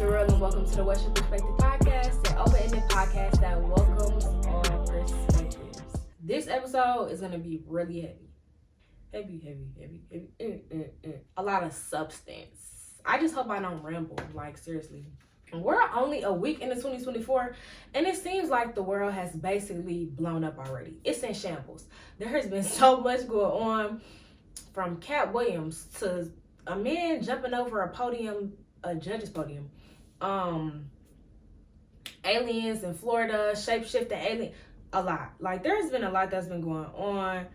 Real, and welcome to the What's Your Perspective podcast, an open-ended podcast that welcomes all perspectives. This episode is going to be really heavy. A lot of substance. I just hope I don't ramble, like seriously. We're only a week into 2024, and it seems like the world has basically blown up already. It's in shambles. There has been so much going on, from Cat Williams to a man jumping over a judge's podium, aliens in Florida, shape-shifting alien, a lot. Like, there's been a lot that's been going on.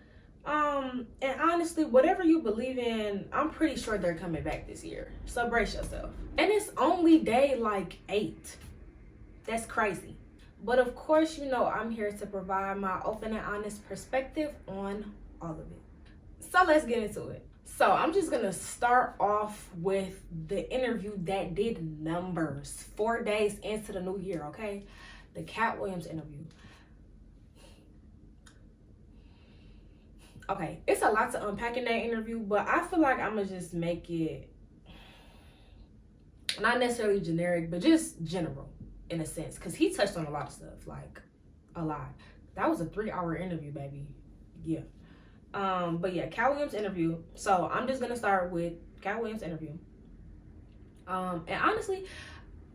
And honestly, whatever you believe in, I'm pretty sure they're coming back this year. So brace yourself. And it's only day like 8. That's crazy. But of course, you know, I'm here to provide my open and honest perspective on all of it. So let's get into it. So I'm just gonna start off with the interview that did numbers 4 days into the new year, okay? The Cat Williams interview. Okay, it's a lot to unpack in that interview, but I feel like I'm gonna just make it not necessarily generic, but just general in a sense, because he touched on a lot of stuff, like a lot. That was a 3-hour interview, baby. Yeah. But yeah, Cat Williams interview. So I'm just gonna start with Cat Williams interview. And honestly,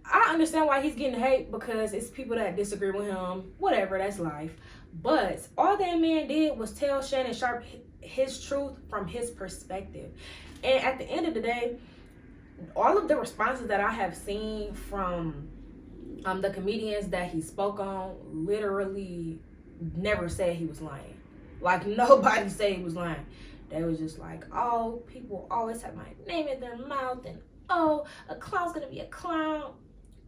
I understand why he's getting hate, because it's people that disagree with him. Whatever, that's life. But all that man did was tell Shannon Sharpe his truth from his perspective. And at the end of the day, all of the responses that I have seen from the comedians that he spoke on literally never said he was lying. Like, nobody said he was lying. They was just like, oh, people always have my name in their mouth, and oh, a clown's gonna be a clown.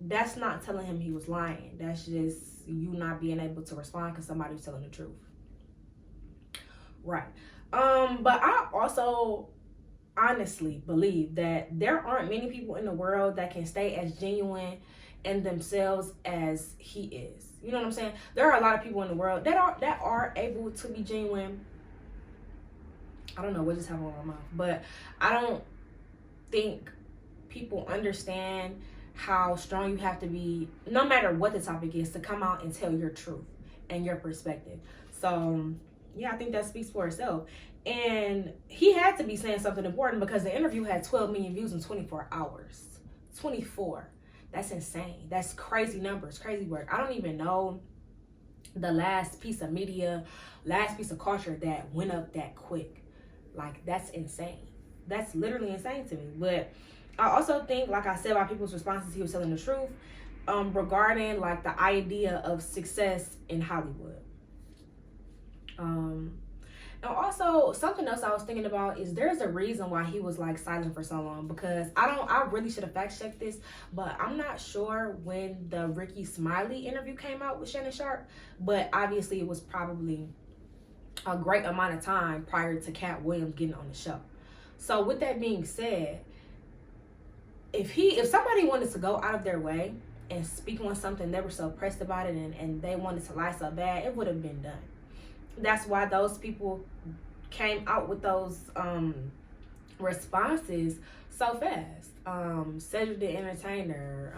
That's not telling him he was lying. That's just you not being able to respond because somebody was telling the truth. Right. But I also honestly believe that there aren't many people in the world that can stay as genuine in themselves as he is. You know what I'm saying? There are a lot of people in the world that are able to be genuine. I don't know what just happened with my mouth, but I don't think people understand how strong you have to be, no matter what the topic is, to come out and tell your truth and your perspective. So yeah, I think that speaks for itself. And he had to be saying something important, because the interview had 12 million views in 24 hours. 24. That's insane. That's crazy numbers, crazy work. I don't even know the last piece of media, last piece of culture that went up that quick. Like, that's insane. That's literally insane to me. But I also think, like I said, by people's responses, he was telling the truth regarding like the idea of success in Hollywood. And also, something else I was thinking about is there's a reason why he was like silent for so long, because I really should have fact checked this, but I'm not sure when the Ricky Smiley interview came out with Shannon Sharpe, but obviously it was probably a great amount of time prior to Cat Williams getting on the show. So with that being said, if somebody wanted to go out of their way and speak on something, they were so pressed about it and they wanted to lie so bad, it would have been done. That's why those people came out with those responses so fast. Cedric the Entertainer,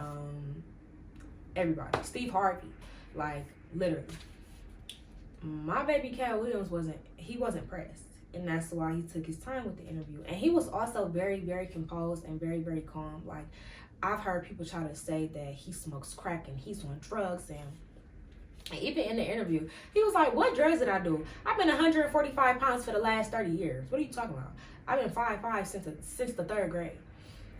everybody, Steve Harvey, like literally. My baby Cat Williams wasn't pressed, and that's why he took his time with the interview. And he was also very, very composed and very, very calm. Like, I've heard people try to say that he smokes crack and he's on drugs, and even in the interview, he was like, what drugs did I do? I've been 145 pounds for the last 30 years. What are you talking about? I've been 5'5" since the 3rd grade.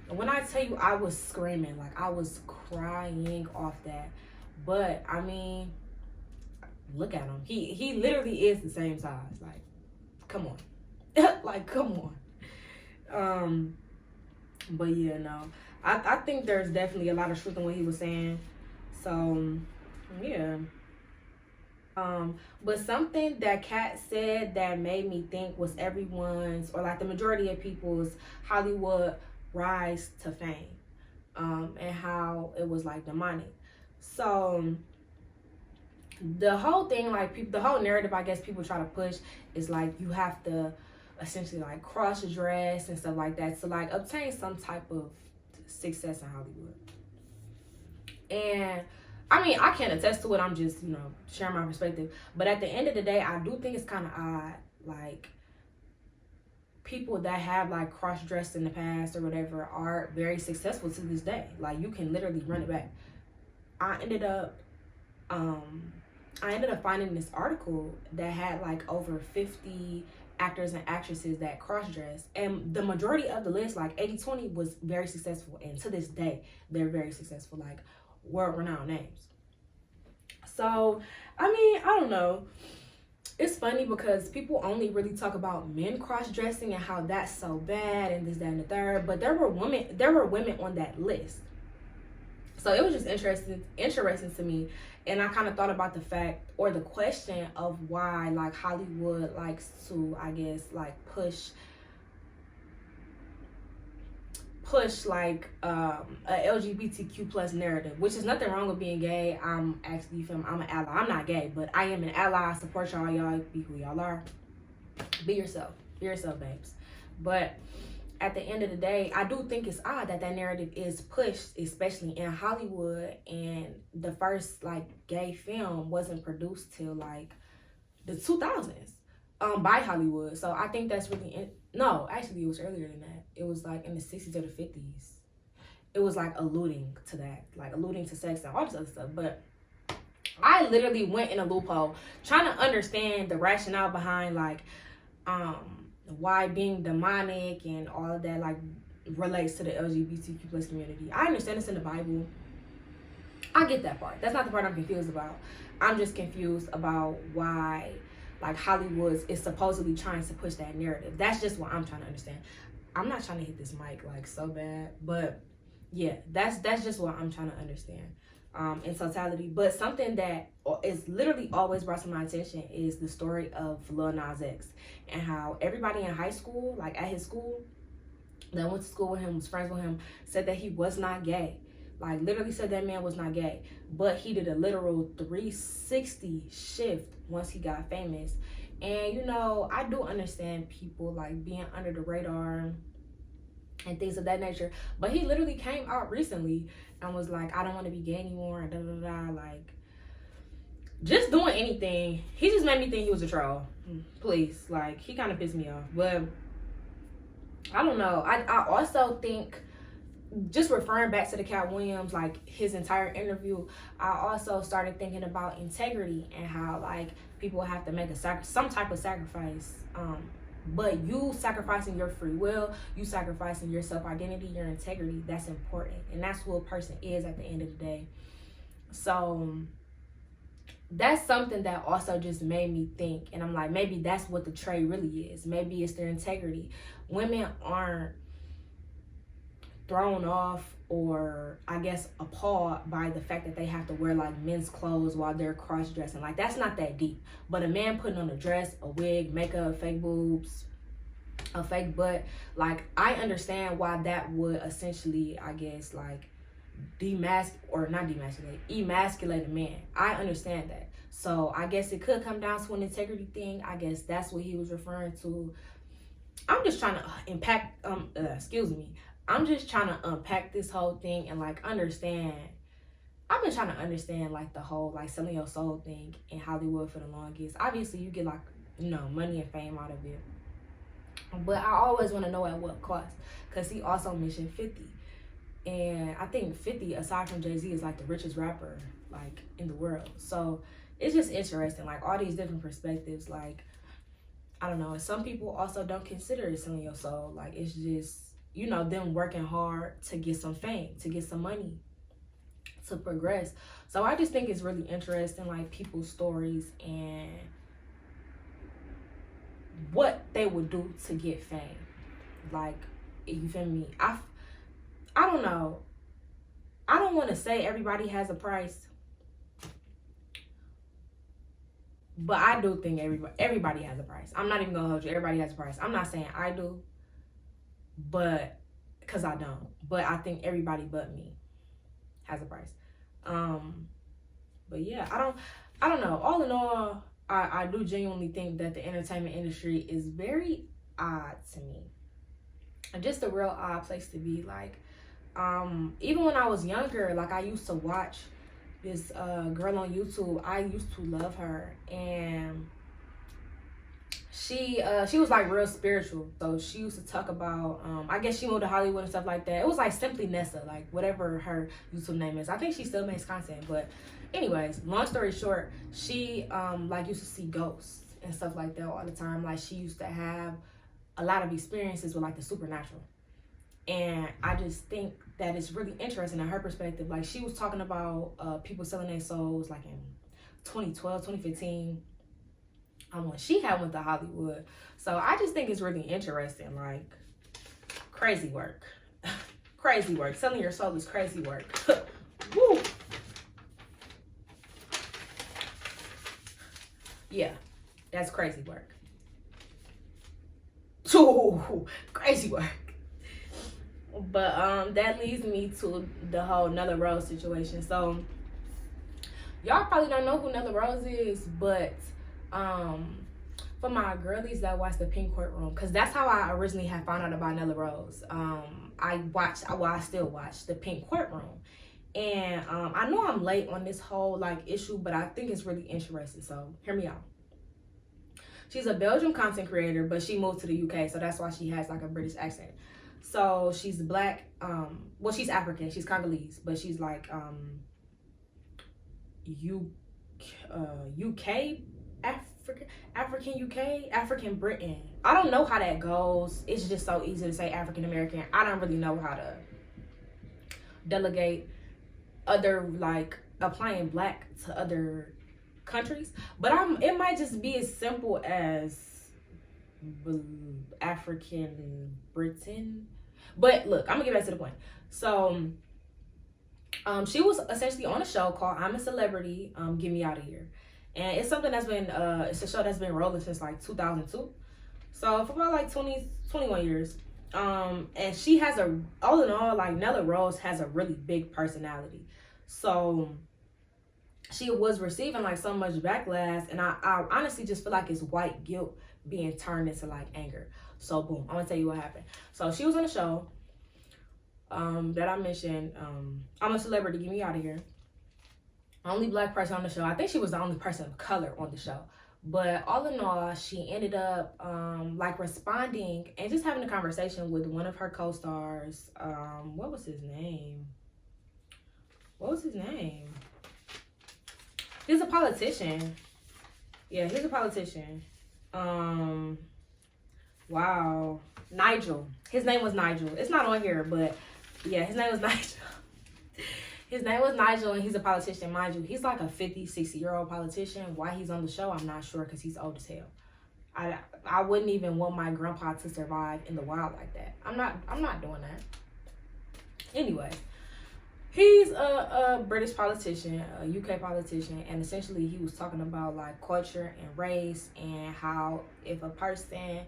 And when I tell you, I was screaming, like I was crying off that. But I mean, look at him. He literally is the same size. Like, come on. Like, come on. But yeah, no. I think there's definitely a lot of truth in what he was saying. So yeah. But something that Kat said that made me think was everyone's, or like the majority of people's, Hollywood rise to fame, and how it was like demonic. So the whole thing, like the whole narrative, I guess people try to push is like you have to essentially like cross dress and stuff like that to like obtain some type of success in Hollywood. And I mean, I can't attest to it. I'm just, sharing my perspective. But at the end of the day, I do think it's kind of odd, like, people that have like cross-dressed in the past or whatever are very successful to this day. Like, you can literally run it back. I ended up finding this article that had like over 50 actors and actresses that cross-dress, and the majority of the list, like 80-20, was very successful, and to this day they're very successful, like world-renowned names. So I mean, I don't know, it's funny because people only really talk about men cross-dressing and how that's so bad and this, that, and the third, but there were women on that list. So it was just interesting to me. And I kind of thought about the fact, or the question of why, like, Hollywood likes to, I guess, like, push like a LGBTQ plus narrative, which is nothing wrong with being gay. I'm actually, I'm an ally. I'm not gay, but I am an ally. I support y'all. Y'all be who y'all are. Be yourself. Be yourself, babes. But at the end of the day, I do think it's odd that narrative is pushed, especially in Hollywood, and the first like gay film wasn't produced till like the 2000s by Hollywood. So I think that's really no, actually it was earlier than that. It was like in the 60s or the 50s. It was like alluding to that, like alluding to sex and all this other stuff. But I literally went in a loophole trying to understand the rationale behind like why being demonic and all of that like relates to the LGBTQ plus community. I understand it's in the Bible. I get that part. That's not the part I'm confused about. I'm just confused about why like Hollywood is supposedly trying to push that narrative. That's just what I'm trying to understand. I'm not trying to hit this mic like so bad, but yeah, that's just what I'm trying to understand in totality. But something that is literally always brought to my attention is the story of Lil Nas X, and how everybody in high school, like at his school, that went to school with him, was friends with him, said that he was not gay. Like literally said that man was not gay. But he did a literal 360 shift once he got famous. And I do understand people like being under the radar and things of that nature. But he literally came out recently and was like, I don't want to be gay anymore, and da da da, like just doing anything. He just made me think he was a troll. Please, like he kind of pissed me off. But I don't know. I also think, just referring back to the Cat Williams, like his entire interview, I also started thinking about integrity and how like people have to make some type of sacrifice. But you sacrificing your free will, you sacrificing your self-identity, your integrity, that's important. And that's who a person is at the end of the day. So that's something that also just made me think. And I'm like, maybe that's what the trade really is. Maybe it's their integrity. Women aren't thrown off or I guess appalled by the fact that they have to wear like men's clothes while they're cross-dressing. Like that's not that deep. But a man putting on a dress, a wig, makeup, fake boobs, a fake butt, like I understand why that would essentially, I guess, like emasculate a man. I understand that. So I guess it could come down to an integrity thing. I guess that's what he was referring to. I'm just trying to I'm just trying to unpack this whole thing and like understand. I've been trying to understand like the whole like selling your soul thing in Hollywood for the longest. Obviously you get like, money and fame out of it. But I always want to know at what cost. Because he also mentioned 50. And I think 50, aside from Jay-Z, is like the richest rapper like in the world. So it's just interesting. Like all these different perspectives. Like, I don't know. And some people also don't consider it selling your soul. Like it's just, them working hard to get some fame, to get some money, to progress. So I just think it's really interesting, like people's stories and what they would do to get fame. Like, you feel me? I don't know. I don't want to say everybody has a price, but I do think everybody has a price. I'm not even gonna hold you. Everybody has a price. I'm not saying I do, but because I don't, but I think everybody but me has a price. But yeah, I don't know. All in all, I do genuinely think that the entertainment industry is very odd to me, and just a real odd place to be. Like even when I was younger, like I used to watch this girl on YouTube. I used to love her, and she was like real spiritual. So she used to talk about I guess she moved to Hollywood and stuff like that. It was like Simply Nessa, like whatever her YouTube name is. I think she still makes content, but anyways, long story short, she like used to see ghosts and stuff like that all the time. Like she used to have a lot of experiences with like the supernatural. And I just think that it's really interesting in her perspective. Like she was talking about people selling their souls like in 2012, 2015. When she had went to Hollywood. So I just think it's really interesting. Like crazy work. Crazy work. Selling your soul is crazy work. Woo. Yeah, that's crazy work. Ooh, crazy work. But that leads me to the whole Nella Rose situation. So y'all probably don't know who Nella Rose is, but for my girlies that watch the Pink Courtroom, because that's how I originally had found out about Nella Rose. I still watch the Pink Courtroom, and I know I'm late on this whole like issue, but I think it's really interesting. So hear me out. She's a Belgian content creator, but she moved to the UK, so that's why she has like a British accent. So she's black. Well, she's African. She's Congolese, but she's like UK. African Britain. I don't know how that goes. It's just so easy to say African American. I don't really know how to delegate other like applying black to other countries, but it might just be as simple as African Britain. But look, I'm gonna get back to the point. So she was essentially on a show called I'm a Celebrity, Get Me Out of Here. And it's something that's been, it's a show that's been rolling since like 2002. So for about like 21 years. And she has all in all, like Nella Rose has a really big personality. So she was receiving like so much backlash. And I honestly just feel like it's white guilt being turned into like anger. So boom, I'm gonna tell you what happened. So she was on a show that I mentioned, I'm a Celebrity, Get Me Out of Here. Only black person on the show. I think she was the only person of color on the show. But all in all, she ended up like responding and just having a conversation with one of her co-stars. What was his name? He's a politician. Yeah, he's a politician. Wow. Nigel. His name was Nigel. It's not on here, but yeah, his name was Nigel. His name was Nigel, and he's a politician. Mind you, he's like a 50, 60-year-old politician. Why he's on the show, I'm not sure, because he's old as hell. I wouldn't even want my grandpa to survive in the wild like that. I'm not doing that. Anyway, he's a British politician, a UK politician, and essentially he was talking about like culture and race and how if a person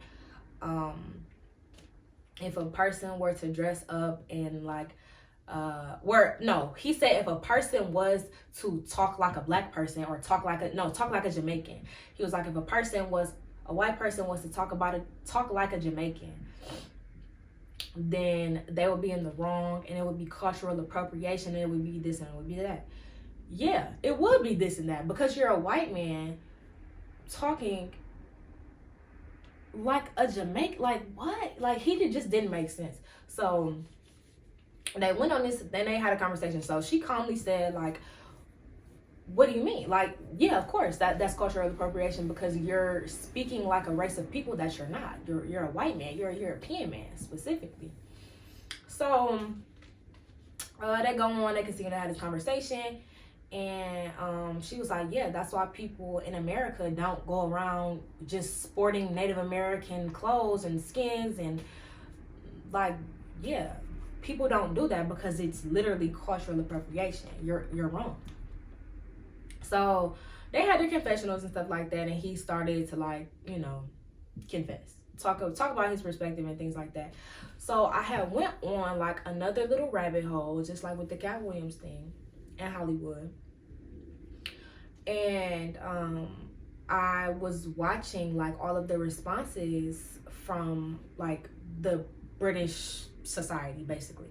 were to dress up and like he said if a person was to talk like a black person or talk like a Jamaican. He was like, if a white person was to talk like a Jamaican, then they would be in the wrong, and it would be cultural appropriation, and it would be this and it would be that. Yeah, it would be this and that, because you're a white man talking like a Jamaican. Like what? Like he just didn't make sense. So they went on this, then they had a conversation. So she calmly said, like, what do you mean? Like, yeah, of course, that's cultural appropriation, because you're speaking like a race of people that you're not. You're a white man. You're a European man, specifically. So they go on, they continue to have this conversation. And she was like, yeah, that's why people in America don't go around just sporting Native American clothes and skins. And like, yeah, people don't do that because it's literally cultural appropriation. You're wrong. So they had their confessionals and stuff like that, and he started to like, confess, talk about his perspective and things like that. So I had went on like another little rabbit hole, just like with the Cat Williams thing in Hollywood. And I was watching like all of the responses from like the British society, basically.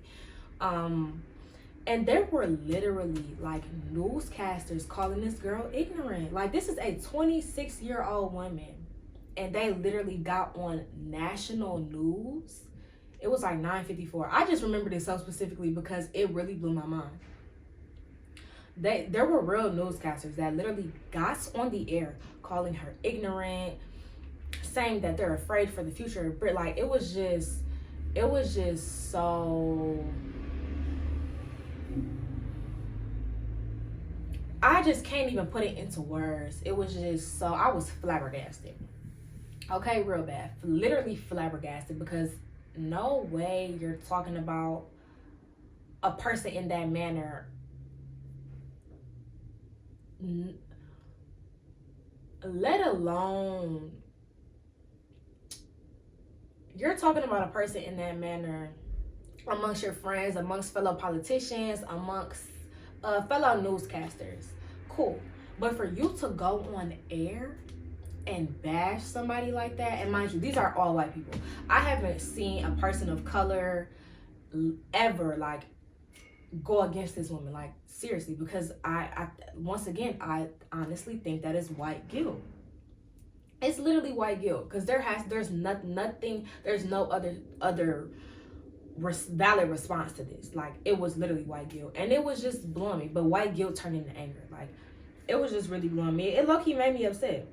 And there were literally like newscasters calling this girl ignorant. Like, this is a 26-year-old woman, and they literally got on national news. It was like 9:54. I just remember this so specifically because it really blew my mind. There were real newscasters that literally got on the air calling her ignorant, saying that they're afraid for the future. But like, it was just so, I just can't even put it into words. It was just so, I was flabbergasted. Okay, real bad. Literally flabbergasted, because no way you're talking about a person in that manner. Let alone, you're talking about a person in that manner amongst your friends, amongst fellow politicians, amongst fellow newscasters. Cool. But for you to go on air and bash somebody like that, and mind you, these are all white people. I haven't seen a person of color ever like go against this woman, like seriously, because I once again, I honestly think that is white guilt. It's literally white guilt, because there's no other valid response to this. Like, it was literally white guilt, and it was just blowing me. But white guilt turned into anger. Like, it was just really blowing me. It low-key made me upset.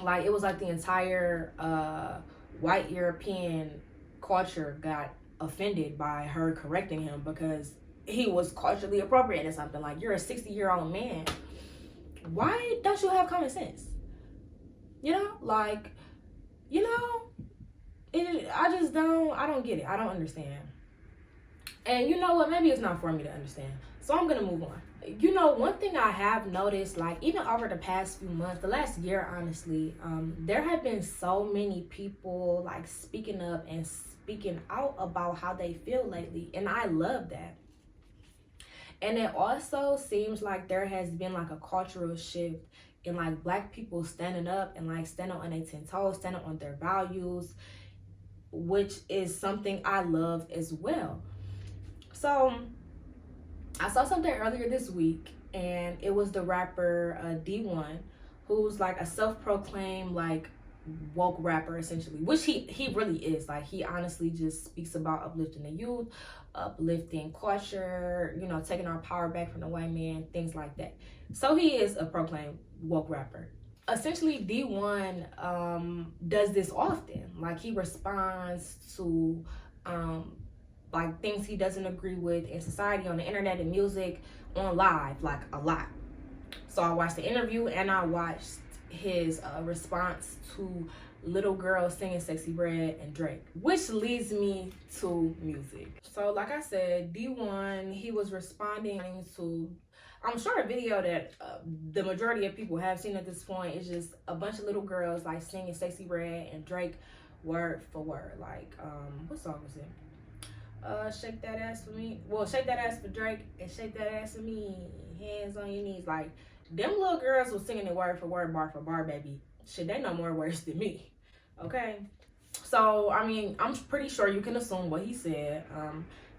Like, it was like the entire white European culture got offended by her correcting him because he was culturally appropriating something. Like, you're a 60-year-old man. Why don't you have common sense? You know, like, you know, I don't get it. I don't understand. And you know what? Maybe it's not for me to understand. So I'm going to move on. You know, one thing I have noticed, like, even over the past few months, the last year, honestly, there have been so many people, like, speaking up and speaking out about how they feel lately. And I love that. And it also seems like there has been, like, a cultural shift in, like, Black people standing up and, like, standing on their 10 toes, standing on their values, which is something I love as well. So I saw something earlier this week, and it was the rapper D1, who's like a self-proclaimed like woke rapper essentially, which he really is. Like, he honestly just speaks about uplifting the youth, uplifting culture, you know, taking our power back from the white man, things like that. So he is a proclaimed woke rapper. Essentially, D1 does this often. Like, he responds to like things he doesn't agree with in society, on the internet and music, on live, like a lot. So I watched the interview, and I watched his response to little girls singing Sexyy Redd and Drake, which leads me to music. So like I said, D1, he was responding to, I'm sure, a video that the majority of people have seen at this point. Is just a bunch of little girls like singing Sexyy Redd and Drake word for word. Like, what song was it? Shake that ass for me. Well, shake that ass for Drake and shake that ass for me. Hands on your knees. Like, them little girls was singing it word for word, bar for bar, baby. Shit, they know more words than me. Okay? So, I mean, I'm pretty sure you can assume what he said.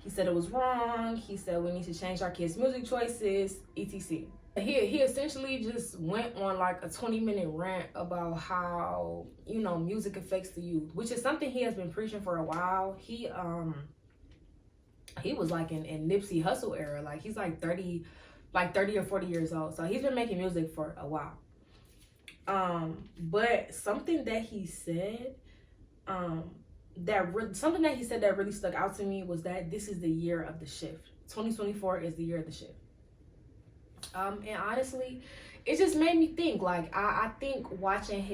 He said it was wrong. He said we need to change our kids' music choices, etc. He essentially just went on like a 20-minute rant about how, you know, music affects the youth, which is something he has been preaching for a while. He was like in Nipsey Hussle era. Like, he's like 30 or 40 years old. So he's been making music for a while. But something that he said, that really stuck out to me was that this is the year of the shift. 2024 is the year of the shift. And honestly, it just made me think. Like, I think watching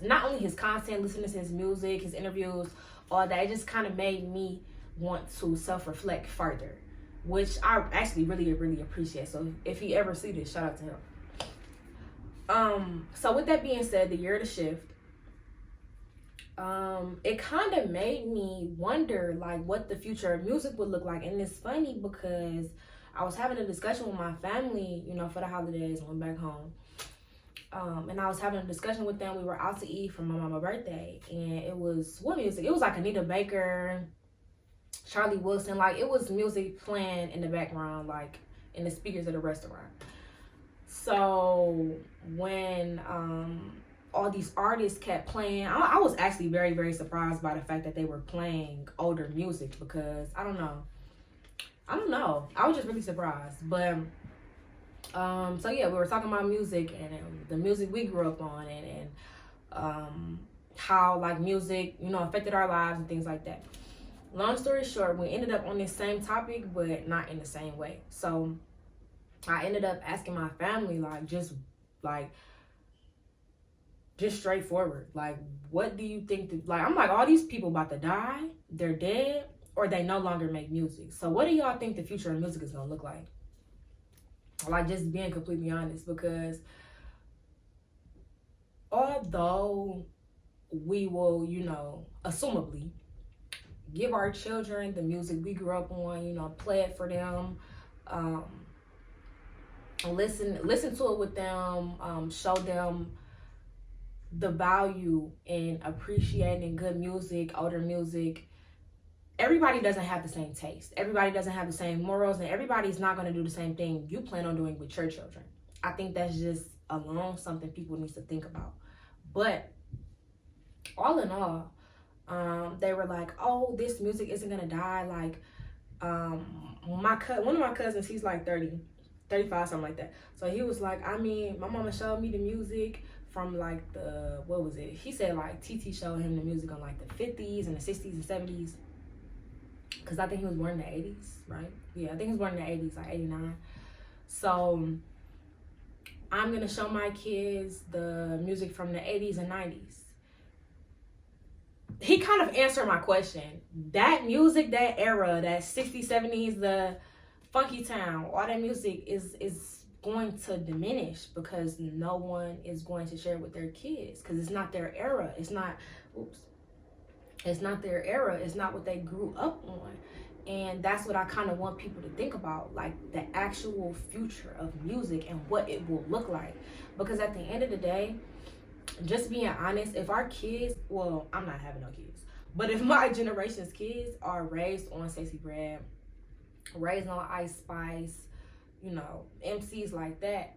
not only his content, listening to his music, his interviews, all that, it just kind of made me want to self-reflect further, which I actually really appreciate. So if he ever see this, shout out to him. So with that being said, the year of the shift, it kind of made me wonder like what the future of music would look like. And it's funny because I was having a discussion with my family, you know, for the holidays. I went back home, and I was having a discussion with them. We were out to eat for my mama's birthday, and it was what music? It was like Anita Baker, Charlie Wilson. Like, it was music playing in the background, like in the speakers of the restaurant. So when all these artists kept playing, I was actually very, very surprised by the fact that they were playing older music, because I don't know. I was just really surprised. But so yeah, we were talking about music and the music we grew up on, and how like music, you know, affected our lives and things like that. Long story short, we ended up on this same topic, but not in the same way. So I ended up asking my family, like just straightforward, like, what do you think like, I'm like, all these people about to die, they're dead, or they no longer make music. So what do y'all think the future of music is gonna look like? Like, just being completely honest, because although we will, you know, assumably give our children the music we grew up on, you know, play it for them, listen to it with them, show them the value in appreciating good music, older music. Everybody doesn't have the same taste. Everybody doesn't have the same morals, and everybody's not going to do the same thing you plan on doing with your children. I think that's just alone something people need to think about. But all in all, they were like, oh, this music isn't going to die. Like, one of my cousins, he's like 30, 35, something like that. So he was like, I mean, my mama showed me the music from like what was it? He said like TT showed him the music on like the 50s and the 60s and 70s. Because I think he was born in the 80s, right? Yeah, I think he was born in the 80s, like 89. So I'm going to show my kids the music from the 80s and 90s. He kind of answered my question. That music, that era, that 60s, 70s, the funky town, all that music is going to diminish, because no one is going to share it with their kids, because it's not their era. It's not their era. It's not what they grew up on. And that's what I kind of want people to think about, like the actual future of music and what it will look like. Because at the end of the day, just being honest, if our kids, well, I'm not having no kids, but if my generation's kids are raised on Sexyy Redd, raised on Ice Spice, you know, MCs like that,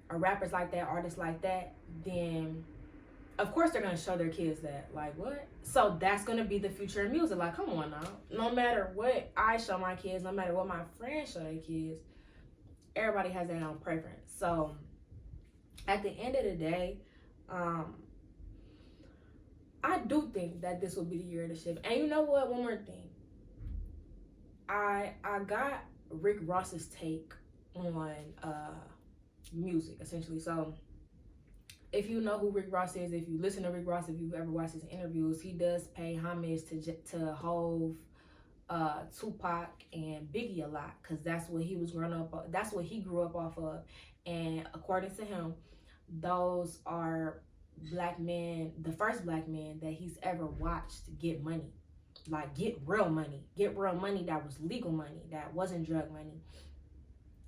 or rappers like that, artists like that, then of course they're gonna show their kids that. Like, what? So that's gonna be the future of music. Like, come on now. No matter what I show my kids, no matter what my friends show their kids, everybody has their own preference. So at the end of the day, I do think that this will be the year of the shift. And you know what? One more thing. I got Rick Ross's take on music, essentially. So if you know who Rick Ross is, if you listen to Rick Ross, if you've ever watched his interviews, he does pay homage to Hov, Tupac, and Biggie a lot, because that's what he was growing up. That's what he grew up off of. And according to him, those are black men, the first black men that he's ever watched get money. Like, get real money that was legal money, that wasn't drug money.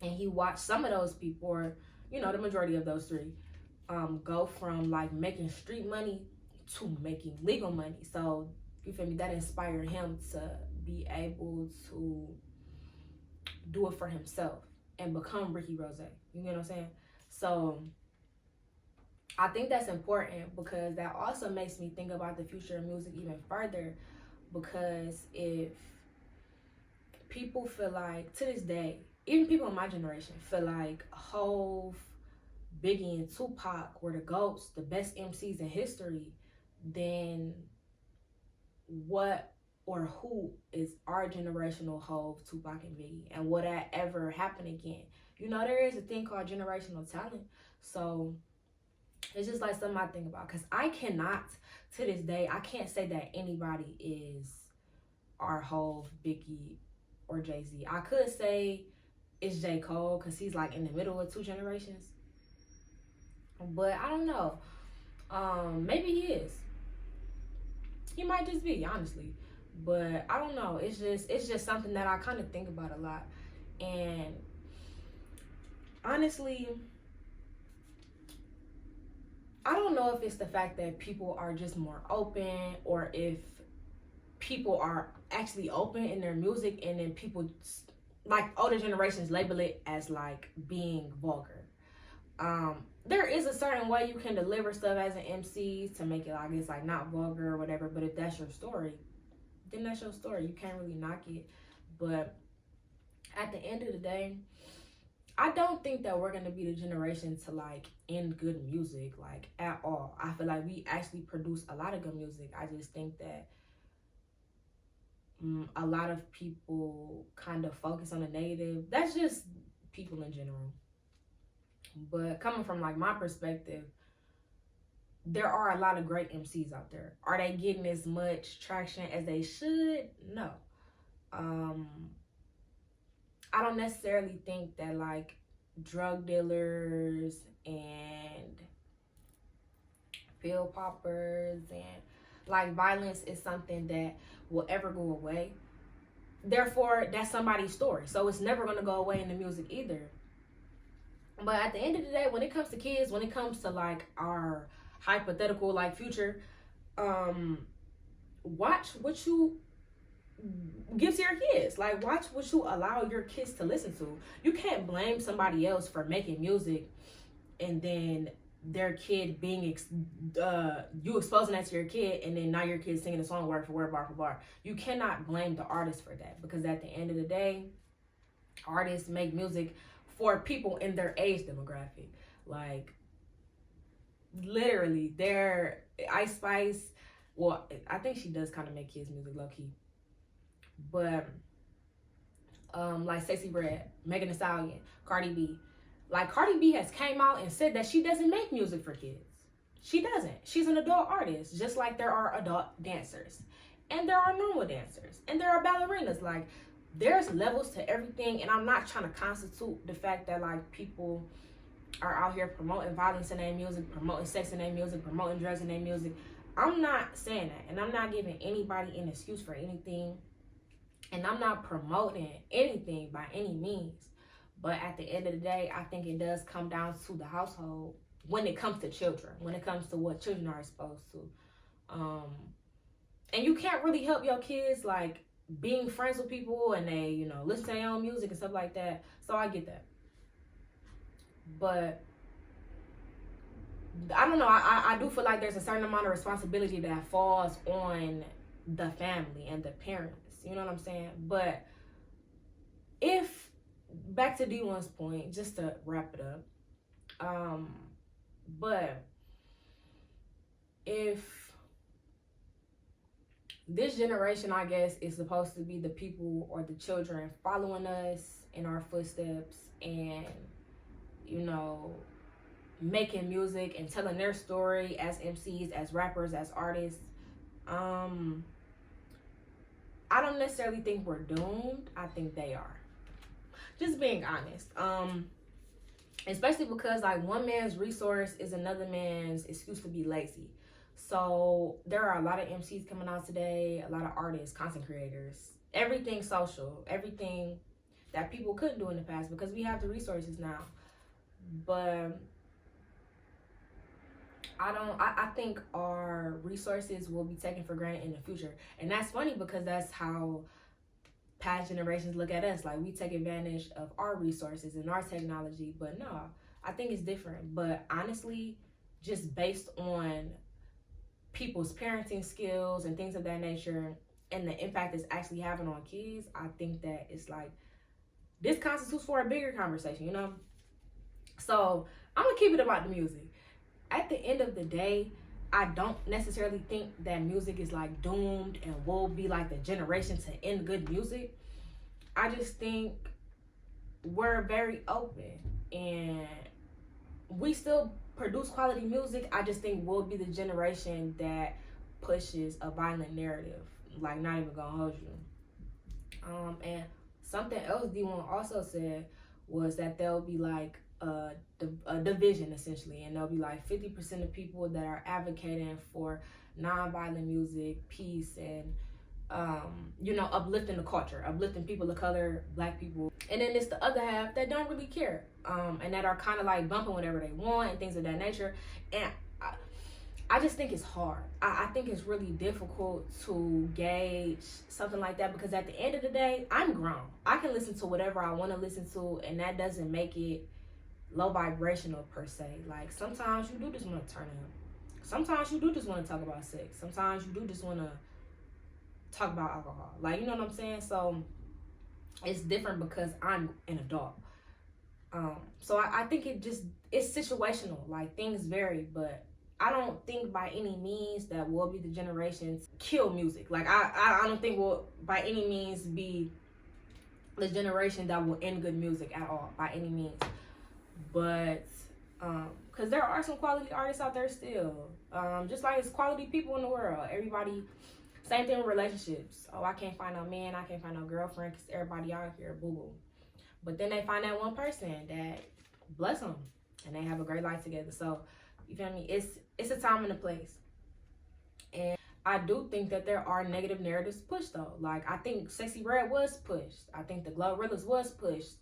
And he watched some of those people, or, you know, the majority of those three, go from like making street money to making legal money. So, you feel me? That inspired him to be able to do it for himself and become Ricky Rose. You know what I'm saying? So I think that's important, because that also makes me think about the future of music even further. Because if people feel like, to this day, even people in my generation feel like Hov, Biggie, and Tupac were the GOATs, the best MCs in history, then what or who is our generational Hov, Tupac, and Biggie? And will that ever happen again? You know, there is a thing called generational talent. So it's just like something I think about, because I cannot, to this day, I can't say that anybody is our Hov, Biggie, or Jay-Z. I could say it's J. Cole, because he's like in the middle of two generations. But I don't know. Maybe he is. He might just be, honestly. But I don't know. It's just something that I kind of think about a lot. And honestly, I don't know if it's the fact that people are just more open, or if people are actually open in their music, and then people like older generations label it as like being vulgar. There is a certain way you can deliver stuff as an MC to make it like it's like not vulgar or whatever, but if that's your story, then that's your story. You can't really knock it. But at the end of the day, I don't think that we're gonna be the generation to like end good music like at all. I feel like we actually produce a lot of good music. I just think that a lot of people kind of focus on the negative. That's just people in general. But coming from like my perspective, there are a lot of great MCs out there. Are they getting as much traction as they should? No. I don't necessarily think that like drug dealers and pill poppers and like violence is something that will ever go away. Therefore, that's somebody's story. So it's never going to go away in the music either. But at the end of the day, when it comes to kids, when it comes to like our hypothetical like future, watch what you give to your kids. Like watch what you allow your kids to listen to. You can't blame somebody else for making music and then their kid being you exposing that to your kid, and then now your kid singing the song word for word, bar for bar. You cannot blame the artist for that, because at the end of the day, artists make music for people in their age demographic. Like literally, they're Ice Spice. Well, I think she does kind of make kids music low key, but like Sexyy Redd, Megan Thee Stallion, Cardi B. Like Cardi B has came out and said that she doesn't make music for kids. She doesn't. She's an adult artist, just like there are adult dancers, and there are normal dancers, and there are ballerinas. Like there's levels to everything, and I'm not trying to constitute the fact that like people are out here promoting violence in their music, promoting sex in their music, promoting drugs in their music. I'm not saying that, and I'm not giving anybody an excuse for anything, and I'm not promoting anything by any means. But at the end of the day, I think it does come down to the household when it comes to children, when it comes to what children are exposed to. And you can't really help your kids like being friends with people and they, you know, listen to their own music and stuff like that. So I get that. But I don't know. I do feel like there's a certain amount of responsibility that falls on the family and the parents. You know what I'm saying? But if, back to D1's point, just to wrap it up, but if this generation, I guess, is supposed to be the people or the children following us in our footsteps and, you know, making music and telling their story as MCs, as rappers, as artists, I don't necessarily think we're doomed. I think they are. Just being honest. Especially because like one man's resource is another man's excuse to be lazy. So there are a lot of MCs coming out today, a lot of artists, content creators, everything social, everything that people couldn't do in the past because we have the resources now. But I think our resources will be taken for granted in the future. And that's funny because that's how past generations look at us. Like we take advantage of our resources and our technology. But no, I think it's different. But honestly, just based on people's parenting skills and things of that nature and the impact it's actually having on kids, I think that it's like, this constitutes for a bigger conversation, you know? So I'm gonna keep it about the music. At the end of the day, I don't necessarily think that music is like doomed and will be like the generation to end good music. I just think we're very open and we still produce quality music. I just think we'll be the generation that pushes a violent narrative. Like, not even gonna hold you. And something else D1 also said was that there'll be like a division essentially, and there'll be like 50% of people that are advocating for non-violent music, peace, and you know, uplifting the culture, uplifting people of color, black people, and then it's the other half that don't really care, and that are kind of like bumping whatever they want and things of that nature. And I just think it's hard. I think it's really difficult to gauge something like that, because at the end of the day, I'm grown. I can listen to whatever I want to listen to, and that doesn't make it low vibrational per se. Like, sometimes you do just want to turn up. Sometimes you do just want to talk about sex. Sometimes you do just want to talk about alcohol. Like, you know what I'm saying? So it's different because I'm an adult. So I think it's situational. Like, things vary, but I don't think by any means that we'll be the generation to kill music. Like, I don't think we'll by any means be the generation that will end good music at all, by any means. But because there are some quality artists out there still, just like it's quality people in the world. Everybody, same thing with relationships. Oh, I can't find no man, I can't find no girlfriend, because everybody out here boo boo. But then they find that one person that bless them, and they have a great life together. So you feel me? It's a time and a place. And I do think that there are negative narratives pushed though. Like, I think Sexyy Redd was pushed. I think the Glorillaz was pushed.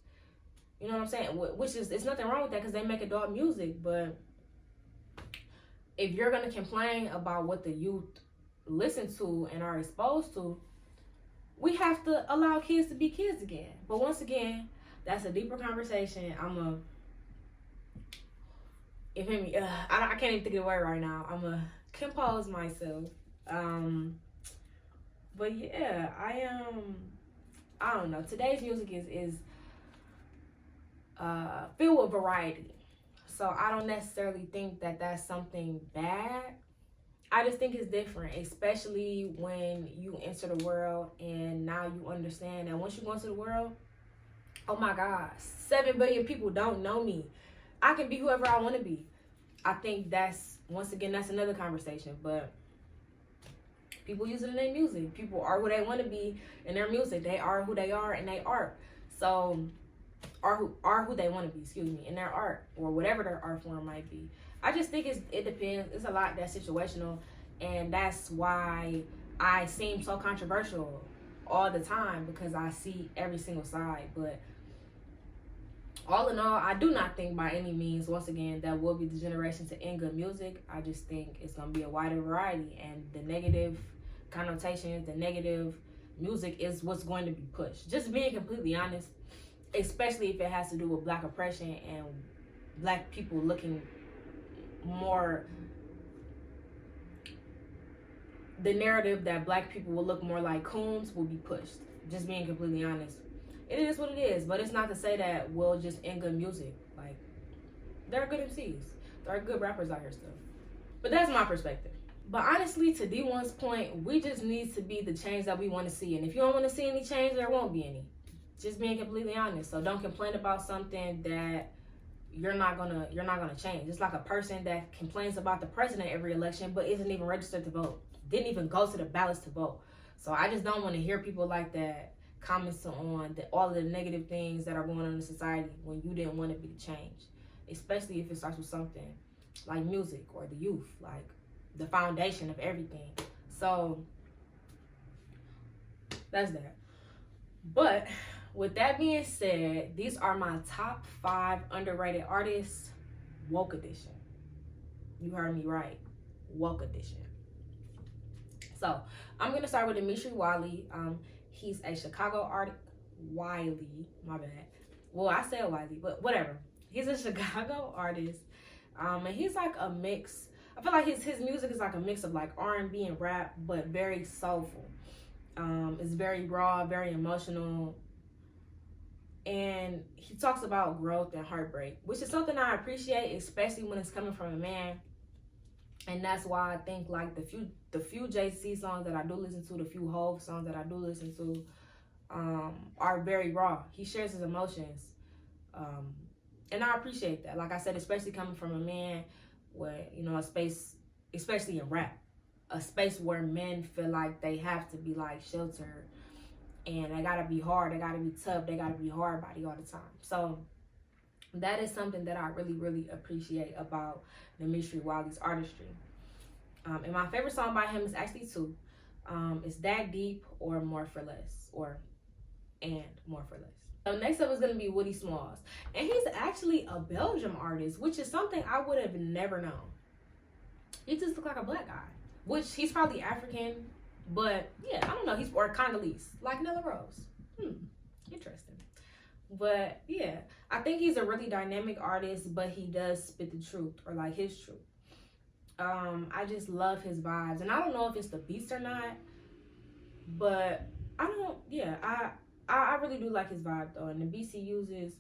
You know what I'm saying? Which is, it's nothing wrong with that, because they make adult music. But if you're gonna complain about what the youth listen to and are exposed to, we have to allow kids to be kids again. But once again, that's a deeper conversation. You feel me? I can't even think of the word right now. I'm gonna compose myself. But yeah, I don't know. Today's music is filled with variety. So I don't necessarily think that that's something bad. I just think it's different, especially when you enter the world and now you understand that once you go into the world, oh my God, 7 billion people don't know me. I can be whoever I want to be. I think that's, once again, that's another conversation. But people use it in their music. People are who they want to be in their music. They are who they are in their art. So, are who they want to be, excuse me, in their art, or whatever their art form might be. I just think it depends. It's a lot that's situational, and that's why I seem so controversial all the time, because I see every single side. But all in all, I do not think by any means, once again, that will be the generation to end good music. I just think it's going to be a wider variety, and the negative connotations, the negative music is what's going to be pushed. Just being completely honest, especially if it has to do with Black oppression and Black people looking more, the narrative that Black people will look more like coons will be pushed. Just being completely honest. It is what it is, but it's not to say that we'll just end good music. Like, there are good MCs. There are good rappers out here still. But that's my perspective. But honestly, to D1's point, we just need to be the change that we want to see. And if you don't want to see any change, there won't be any. Just being completely honest. So don't complain about something that you're not gonna change. It's like a person that complains about the president every election but isn't even registered to vote. Didn't even go to the ballots to vote. So I just don't want to hear people like that commenting on all of the negative things that are going on in society when you didn't want to be the change. Especially if it starts with something like music or the youth, like the foundation of everything. So that's that. But with that being said, these are my top 5 underrated artists, woke edition. You heard me right, woke edition. So I'm gonna start with Dimitri Wiley. He's a Chicago artist. Wiley, my bad. Well, I said Wiley, but whatever. He's a Chicago artist, and he's like a mix. I feel like his music is like a mix of like R&B and rap, but very soulful. It's very raw, very emotional. And he talks about growth and heartbreak, which is something I appreciate, especially when it's coming from a man. And that's why I think like the few Jay-Z songs that I do listen to, the few Hov songs that I do listen to, are very raw. He shares his emotions, and I appreciate that. Like I said, especially coming from a man, where a space, especially in rap, a space where men feel like they have to be like sheltered, and they gotta be hard, they gotta be tough, they gotta be hard body all the time. So that is something that I really, really appreciate about Dimitri Wiley's artistry. And my favorite song by him is actually 2. It's That Deep or More for Less, and More for Less. So next up is gonna be Woody Smalls. And he's actually a Belgium artist, which is something I would have never known. He just looked like a black guy, which he's probably African, but yeah, I don't know. He's or Congolese, like Nella Rose. Interesting. But yeah, I think he's a really dynamic artist, but he does spit the truth or like his truth. I just love his vibes, and I don't know if it's the beats or not, but I don't. Yeah, I really do like his vibe though, and the beats he uses,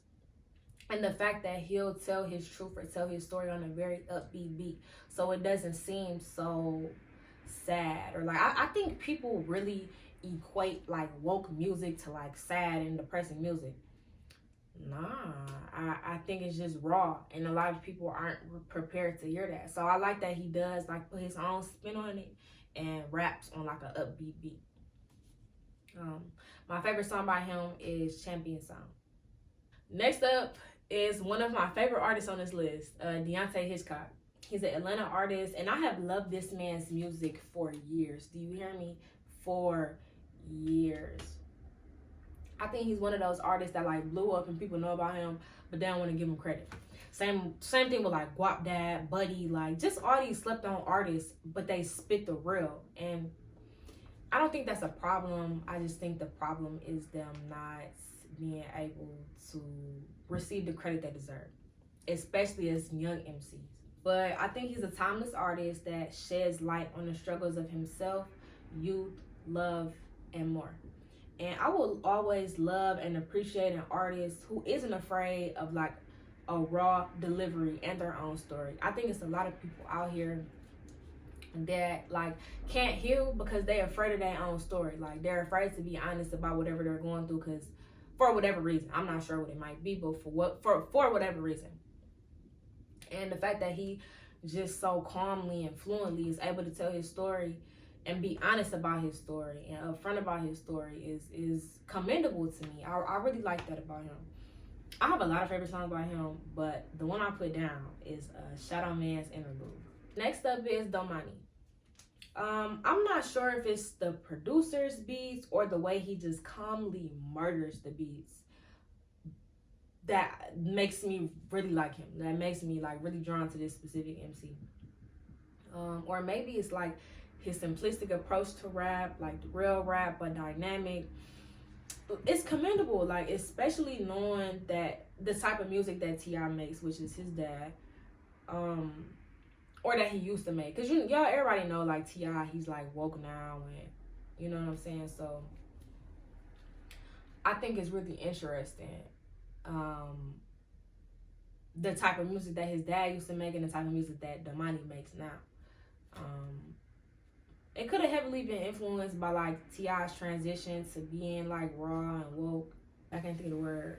and the fact that he'll tell his truth or tell his story on a very upbeat beat, so it doesn't seem so sad or like I think people really equate like woke music to like sad and depressing music. Nah, I think it's just raw, and a lot of people aren't prepared to hear that. So I like that he does like put his own spin on it and raps on like a upbeat beat. Um, my favorite song by him is Champion Song. Next up is one of my favorite artists on this list, Deontay Hitchcock. He's an Atlanta artist, and I have loved this man's music for years. Do you hear me? For years. I think he's one of those artists that like blew up and people know about him, but they don't want to give him credit. Same thing with like Guap Dad, Buddy, like just all these slept on artists, but they spit the real. And I don't think that's a problem. I just think the problem is them not being able to receive the credit they deserve, especially as young MCs. But I think he's a timeless artist that sheds light on the struggles of himself, youth, love, and more. And I will always love and appreciate an artist who isn't afraid of like a raw delivery and their own story. I think it's a lot of people out here that like can't heal because they're afraid of their own story. Like they're afraid to be honest about whatever they're going through because for whatever reason. I'm not sure what it might be, but for whatever reason. And the fact that he just so calmly and fluently is able to tell his story and be honest about his story and upfront about his story is commendable to me. I really like that about him. I have a lot of favorite songs by him, but the one I put down is Shadow Man's Interlude. Next up is Domani. I'm not sure if it's the producer's beats or the way he just calmly murders the beats that makes me really like him. That makes me like really drawn to this specific MC. Or maybe it's like his simplistic approach to rap, like the real rap, but dynamic. It's commendable, like especially knowing that the type of music that T.I. makes, which is his dad, or that he used to make. Cause y'all everybody know like T.I. he's like woke now, and you know what I'm saying. So I think it's really interesting, the type of music that his dad used to make and the type of music that Domani makes now. It could have heavily been influenced by like T.I.'s transition to being like raw and woke. I can't think of the word.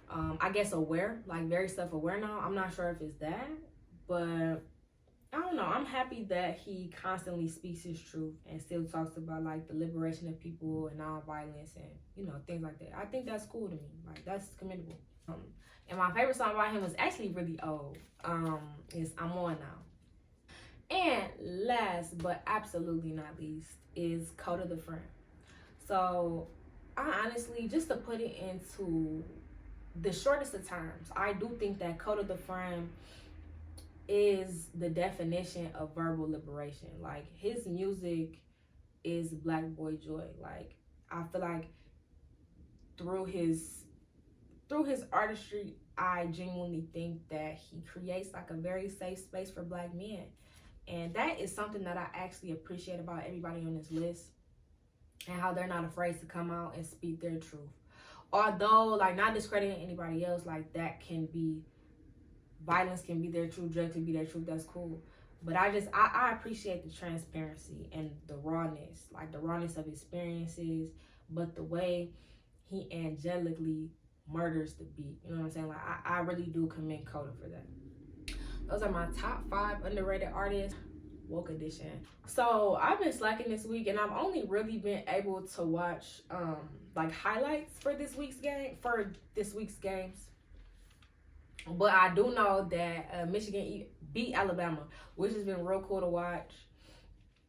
I guess aware, like very self-aware now. I'm not sure if it's that, but I don't know. I'm happy that he constantly speaks his truth and still talks about like the liberation of people and non-violence and you know things like that. I think that's cool to me. Like that's commendable. And my favorite song by him was actually really old. Is I'm On Now. And last but absolutely not least is Code of the Friend. So I honestly, just to put it into the shortest of terms, I do think that Code of the Friend is the definition of verbal liberation. Like his music is Black Boy Joy. Like I feel like through his artistry, I genuinely think that he creates like a very safe space for Black men. And that is something that I actually appreciate about everybody on this list and how they're not afraid to come out and speak their truth. Although, like, not discrediting anybody else, like, that can be, violence can be their truth, drugs can be their truth, that's cool. But I appreciate the transparency and the rawness, like the rawness of experiences, but the way he angelically murders the beat. You know what I'm saying? Like, I really do commend Coda for that. Those are my top 5 underrated artists, woke edition. So I've been slacking this week, and I've only really been able to watch like highlights for this week's games. But I do know that Michigan beat Alabama, which has been real cool to watch.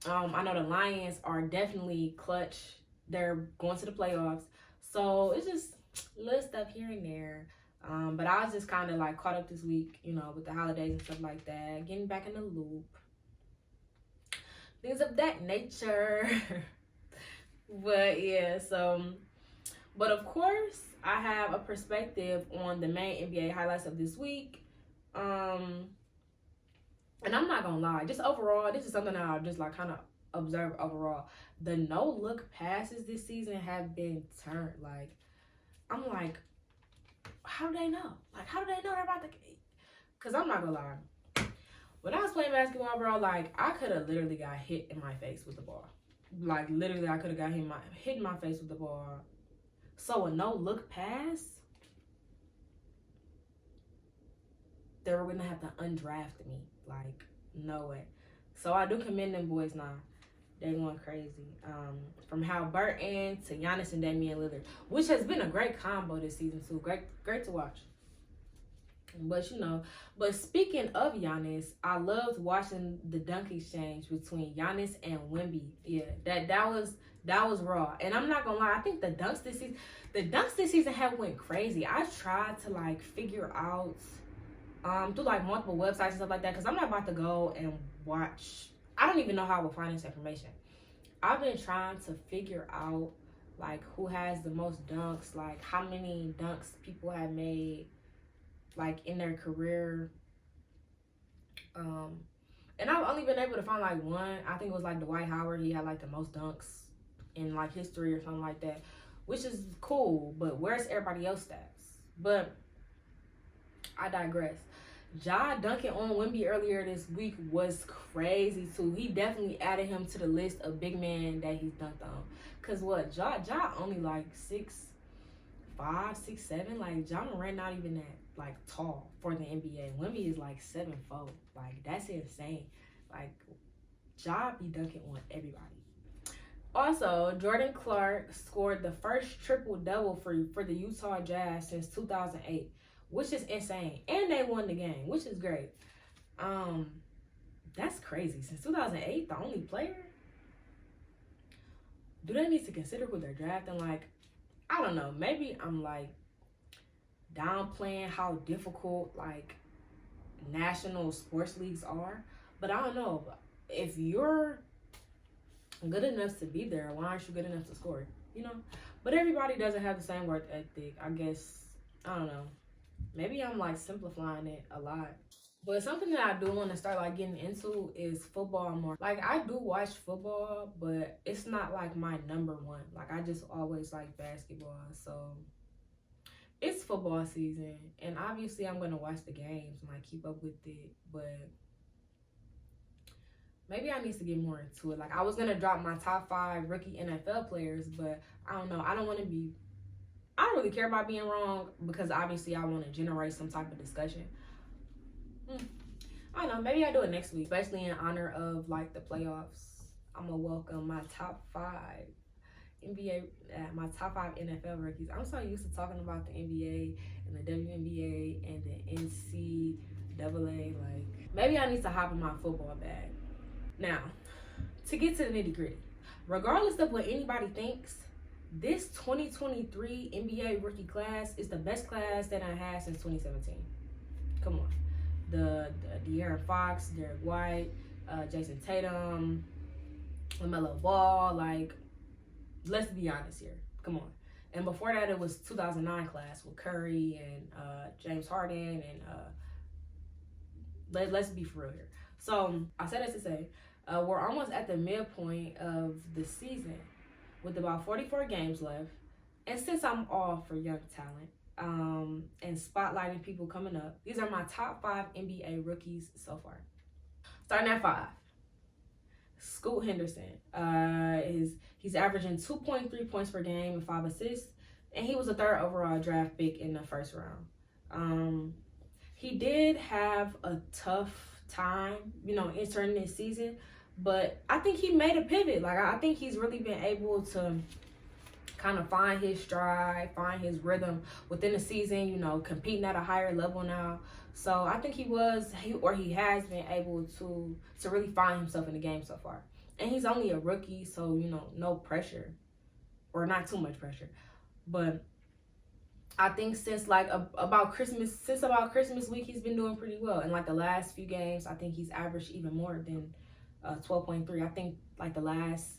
I know the Lions are definitely clutch. They're going to the playoffs. So it's just little stuff here and there. But I was just kind of like caught up this week, you know, with the holidays and stuff like that, getting back in the loop. things of that nature. But yeah, so, but of course, I have a perspective on the main NBA highlights of this week. And I'm not gonna lie, just overall, this is something that I just like kind of observe overall. The no look passes this season have been turned. Like, I'm like, how do they know? Like, how do they know they're about to? Cause I'm not gonna lie, when I was playing basketball, bro, like I could have literally got hit in my face with the ball. Like literally, I could have got hit in my face with the ball. So a no look pass, they were gonna have to undraft me. Like, no way. So I do commend them boys now. They going crazy. From Halliburton to Giannis and Damian Lillard, which has been a great combo this season too. Great to watch. But you know, but speaking of Giannis, I loved watching the dunk exchange between Giannis and Wemby. Yeah, that was raw. And I'm not gonna lie, I think the dunks this season have went crazy. I tried to like figure out through like multiple websites and stuff like that, because I'm not about to go and watch. I don't even know how I will find this information. I've been trying to figure out like who has the most dunks, like how many dunks people have made like in their career. And I've only been able to find like one. I think it was like Dwight Howard. He had like the most dunks in like history or something like that, which is cool. But where's everybody else stats? But I digress. Ja dunking on Wemby earlier this week was crazy too. He definitely added him to the list of big men that he's dunked on. Cause what, Ja only like 6'5", 6'7". Like Ja Morant not even that like tall for the NBA. Wemby is like 7'4". Like that's insane. Like Ja be dunking on everybody. Also, Jordan Clark scored the first triple double for the Utah Jazz since 2008, which is insane. And they won the game, which is great. That's crazy. Since 2008, the only player? Do they need to consider who they're drafting? Like, I don't know. Maybe I'm like downplaying how difficult like national sports leagues are. But I don't know. If you're good enough to be there, why aren't you good enough to score? You know? But everybody doesn't have the same work ethic. I guess, I don't know. Maybe I'm like simplifying it a lot. But something that I do want to start like getting into is football more. Like I do watch football, but it's not like my number one. Like I just always like basketball. So it's football season, and obviously I'm gonna watch the games and like keep up with it. But maybe I need to get more into it. Like I was gonna drop my top 5 rookie NFL players, but I don't know. I don't really care about being wrong, because obviously I want to generate some type of discussion. I don't know, maybe I do it next week, especially in honor of like the playoffs. I'm gonna welcome my top 5 NBA, my top 5 NFL rookies. I'm so used to talking about the NBA and the WNBA and the NCAA. Like maybe I need to hop in my football bag. Now, to get to the nitty gritty, regardless of what anybody thinks, this 2023 NBA rookie class is the best class that I had since 2017. Come on. The De'Aaron Fox, Derek White, Jason Tatum, LaMelo Ball, like, let's be honest here. Come on. And before that, it was 2009 class with Curry and James Harden, and let's be for real here. So I said that to say, we're almost at the midpoint of the season with about 44 games left. And since I'm all for young talent and spotlighting people coming up, these are my top 5 NBA rookies so far. Starting at 5, Scoot Henderson. He's averaging 2.3 points per game and 5 assists, and he was a 3rd overall draft pick in the 1st round. He did have a tough time, entering this season, but I think he made a pivot. Like I think he's really been able to kind of find his stride, find his rhythm within the season, competing at a higher level now. So I think he has been able to really find himself in the game so far. And he's only a rookie, so, no pressure, or not too much pressure. But I think since about Christmas week, he's been doing pretty well. And like the last few games, I think he's averaged even more than 12.3. I think like the last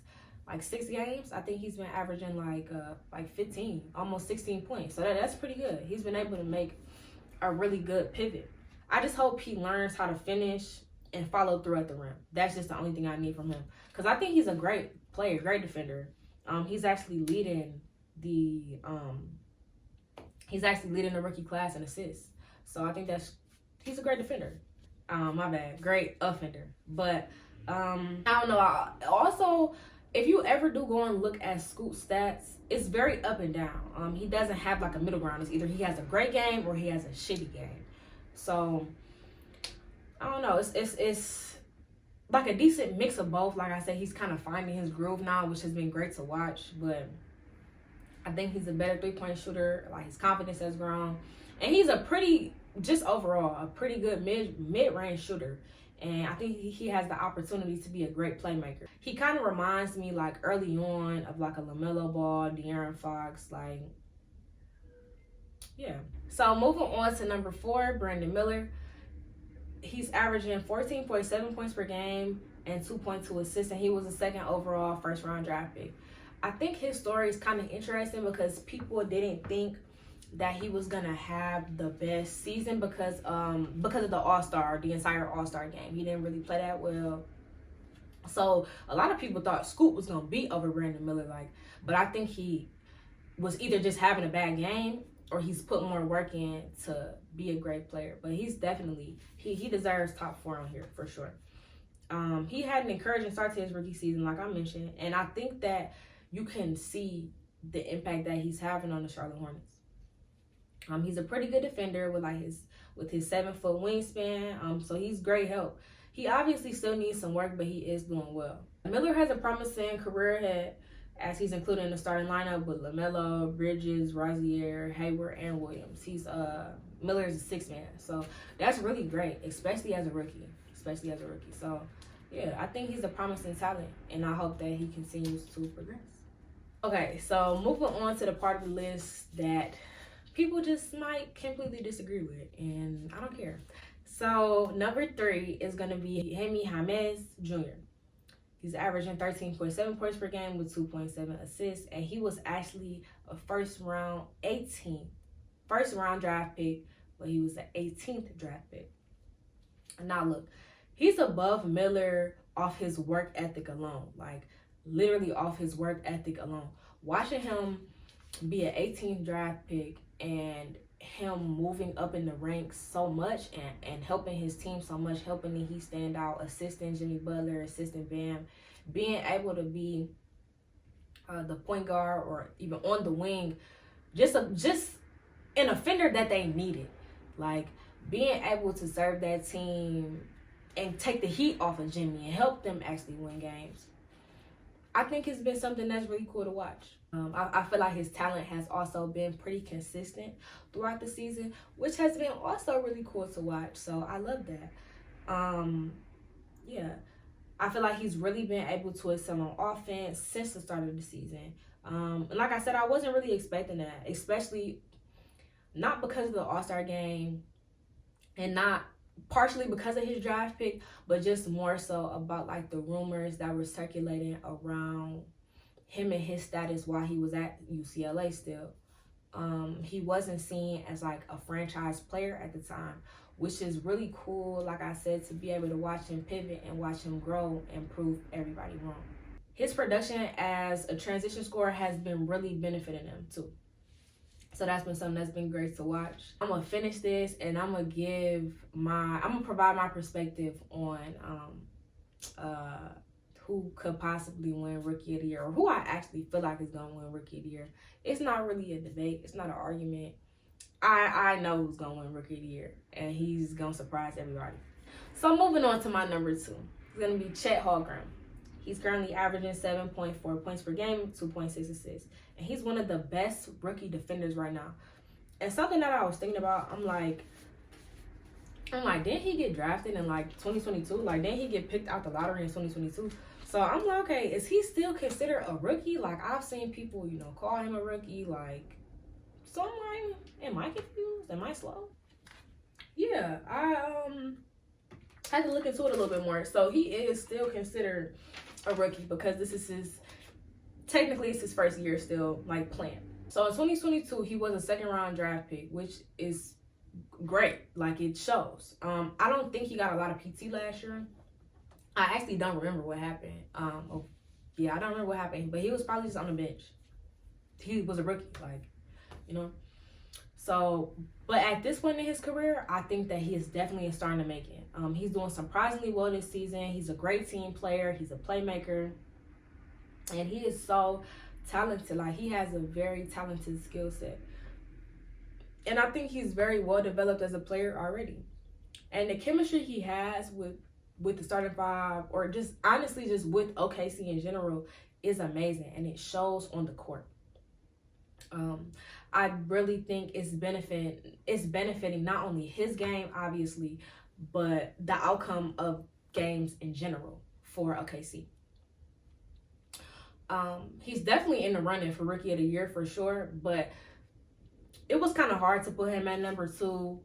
like 6 games, I think he's been averaging like 15, almost 16 points. So that's pretty good. He's been able to make a really good pivot. I just hope he learns how to finish and follow through at the rim. That's just the only thing I need from him, because I think he's a great player, great defender. He's actually leading the rookie class in assists. So I think he's a great defender. My bad, great offender. But I don't know. Also, if you ever do go and look at Scoot's stats, it's very up and down. He doesn't have like a middle ground. It's either he has a great game or he has a shitty game. So I don't know. It's like a decent mix of both. Like I said, he's kind of finding his groove now, which has been great to watch. But I think he's a better 3-point shooter. Like, his confidence has grown, and he's overall a pretty good mid-range shooter. And I think he has the opportunity to be a great playmaker. He kind of reminds me, like, early on of like a LaMelo Ball, De'Aaron Fox, like, yeah. So moving on to number 4, Brandon Miller. He's averaging 14.7 points per game and 2.2 assists, and he was a second overall first-round draft pick. I think his story is kind of interesting because people didn't think that he was gonna have the best season because of the entire All-Star game. He didn't really play that well. So a lot of people thought Scoot was gonna beat over Brandon Miller, but I think he was either just having a bad game or he's put more work in to be a great player. But he's definitely, he deserves top 4 on here for sure. He had an encouraging start to his rookie season, like I mentioned, and I think that you can see the impact that he's having on the Charlotte Hornets. He's a pretty good defender with his 7-foot wingspan. So he's great help. He obviously still needs some work, but he is doing well. Miller has a promising career ahead, as he's included in the starting lineup with LaMelo, Bridges, Rozier, Hayward, and Williams. Miller is a 6-man, so that's really great, especially as a rookie. So yeah, I think he's a promising talent, and I hope that he continues to progress. Okay, so moving on to the part of the list that people just might completely disagree with, and I don't care. So number 3 is going to be Jaime James Jr. He's averaging 13.7 points per game with 2.7 assists, and he was actually a first round draft pick, but he was the 18th draft pick. Now look, he's above Miller off his work ethic alone, like literally off his work ethic alone. Watching him be an 18th draft pick and him moving up in the ranks so much and helping his team so much, helping the Heat stand out, assisting Jimmy Butler, assisting Bam, being able to be the point guard or even on the wing, just an offender that they needed. Like, being able to serve that team and take the heat off of Jimmy and help them actually win games. I think it's been something that's really cool to watch. I feel like his talent has also been pretty consistent throughout the season, which has been also really cool to watch. So I love that. Yeah, I feel like he's really been able to excel on offense since the start of the season. And like I said, I wasn't really expecting that, especially not because of the All-Star game and not partially because of his draft pick, but just more so about like the rumors that were circulating around him and his status while he was at UCLA still. He wasn't seen as like a franchise player at the time, which is really cool, like I said, to be able to watch him pivot and watch him grow and prove everybody wrong. His production as a transition scorer has been really benefiting him too. So that's been something that's been great to watch. I'm gonna finish this and I'm gonna provide my perspective on who could possibly win Rookie of the Year, or who I actually feel like is gonna win Rookie of the Year. It's not really a debate, it's not an argument. I know who's gonna win Rookie of the Year, and he's gonna surprise everybody. So moving on to my number 2. It's gonna be Chet Holmgren. He's currently averaging 7.4 points per game, 2.6 assists. And he's one of the best rookie defenders right now. And something that I was thinking about, I'm like, didn't he get drafted in like 2022? Like, didn't he get picked out the lottery in 2022? So I'm like, okay, is he still considered a rookie? Like, I've seen people, call him a rookie. Like, so I'm like, am I confused? Am I slow? Yeah, I had to look into it a little bit more. So he is still considered a rookie because this is technically it's his first year still like playing. So in 2022, he was a second-round draft pick, which is great. Like, it shows. I don't think he got a lot of PT last year. I actually don't remember what happened. I don't remember what happened, but he was probably just on the bench. He was a rookie, like, you know. So, but at this point in his career, I think that he is definitely starting to make it. He's doing surprisingly well this season. He's a great team player. He's a playmaker, and he is so talented. Like, he has a very talented skill set, and I think he's very well developed as a player already. And the chemistry he has with the starting five, or just honestly just with OKC in general, is amazing, and it shows on the court. I really think it's benefiting not only his game, obviously, but the outcome of games in general for OKC. He's definitely in the running for Rookie of the Year for sure, but it was kind of hard to put him at number 2.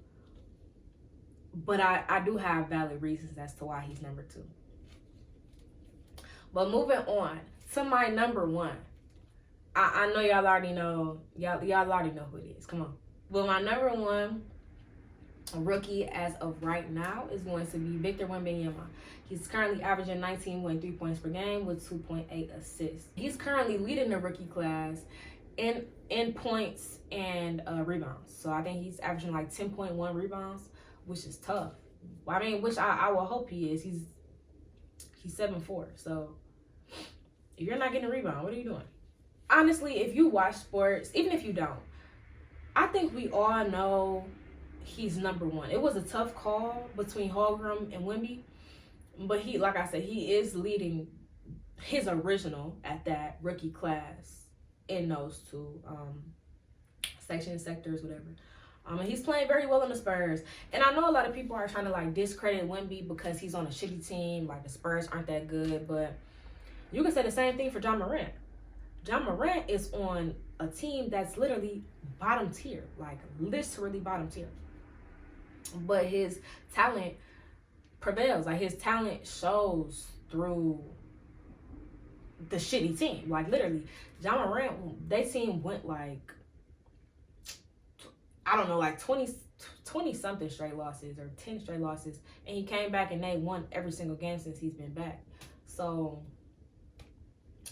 But I do have valid reasons as to why he's number 2. But moving on to my number 1. I know y'all already know. Y'all already know who it is. Come on. Well, my number 1 rookie as of right now is going to be Victor Wembanyama. He's currently averaging 19.3 points per game with 2.8 assists. He's currently leading the rookie class in points and rebounds. So I think he's averaging like 10.1 rebounds, which is tough. I mean, which I will hope he is. He's 7'4". So if you're not getting a rebound, what are you doing? Honestly, if you watch sports, even if you don't, I think we all know he's number 1. It was a tough call between Holmgren and Wemby, but he, like I said, he is leading his original at that rookie class in those 2 sectors, whatever. And he's playing very well in the Spurs. And I know a lot of people are trying to like discredit Wemby because he's on a shitty team, like the Spurs aren't that good, but you can say the same thing for John Morant. John Morant is on a team that's literally bottom tier, like literally bottom tier. But his talent prevails. Like, his talent shows through the shitty team. Like, literally, John Morant, their team went like, I don't know, like 20 something straight losses or 10 straight losses. And he came back and they won every single game since he's been back. So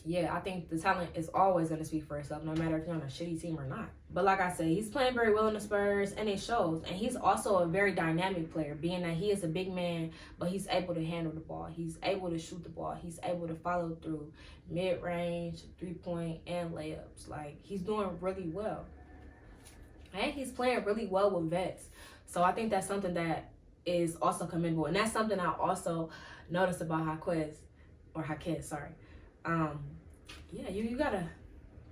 yeah, I think the talent is always going to speak for itself, no matter if you're on a shitty team or not. But like I said, he's playing very well in the Spurs, and it shows. And he's also a very dynamic player, being that he is a big man, but he's able to handle the ball. He's able to shoot the ball. He's able to follow through mid-range, three-point, and layups. Like, he's doing really well. And he's playing really well with vets. So I think that's something that is also commendable. And that's something I also noticed about Jaquez, sorry. Yeah, you gotta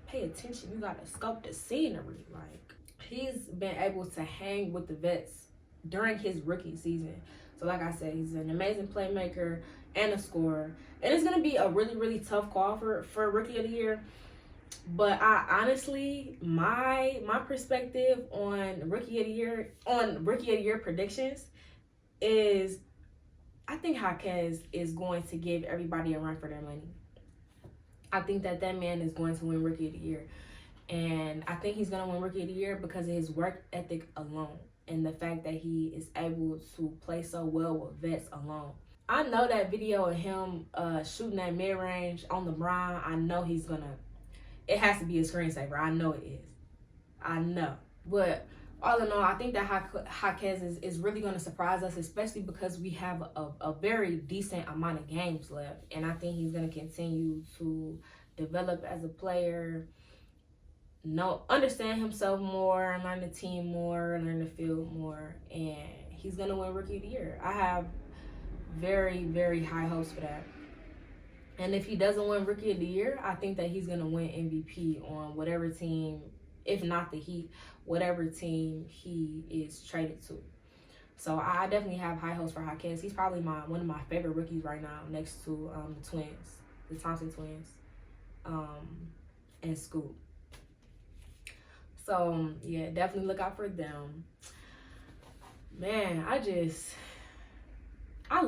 pay attention. You gotta scope the scenery. Like, he's been able to hang with the vets during his rookie season. So like I said, he's an amazing playmaker and a scorer. And it's gonna be a really, really tough call for Rookie of the Year. But I honestly, my perspective on Rookie of the Year predictions is, I think Jaquez is going to give everybody a run for their money. I think that man is going to win Rookie of the Year. And I think he's going to win Rookie of the Year because of his work ethic alone. And the fact that he is able to play so well with vets alone. I know that video of him shooting that mid-range on LeBron, I know he's going to, it has to be a screensaver. I know it is. I know. But all in all, I think that Jaquez is really going to surprise us, especially because we have a very decent amount of games left. And I think he's going to continue to develop as a player, understand himself more, learn the team more, learn the field more. And he's going to win Rookie of the Year. I have very, very high hopes for that. And if he doesn't win Rookie of the Year, I think that he's going to win MVP on whatever team, if not the Heat, whatever team he is traded to. So I definitely have high hopes for Jaquez. He's probably one of my favorite rookies right now, next to the twins, the Thompson twins, and Scoop. So yeah, definitely look out for them. Man, I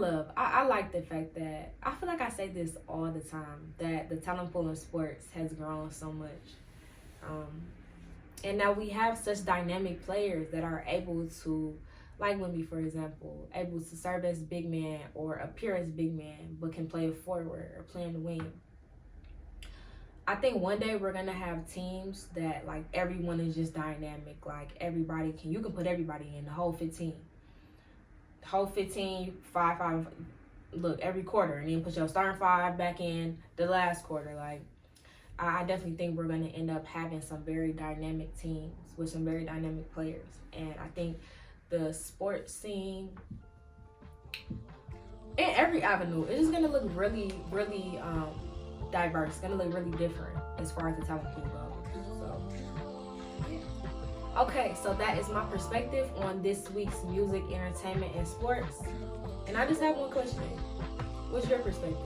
like the fact that, I feel like I say this all the time, that the talent pool in sports has grown so much. And now we have such dynamic players that are able to, like Wimby, for example, able to serve as big man or appear as big man, but can play a forward or play in the wing. I think one day we're gonna have teams that like everyone is just dynamic. Like you can put everybody in the whole 15. Whole 15, 5, look, every quarter, and then put your starting 5 back in the last quarter. Like, I definitely think we're going to end up having some very dynamic teams with some very dynamic players. And I think the sports scene, in every avenue, it is going to look really, really diverse. It's going to look really different as far as the talent pool goes. So, yeah. Okay, so that is my perspective on this week's music, entertainment, and sports. And I just have one question. What's your perspective?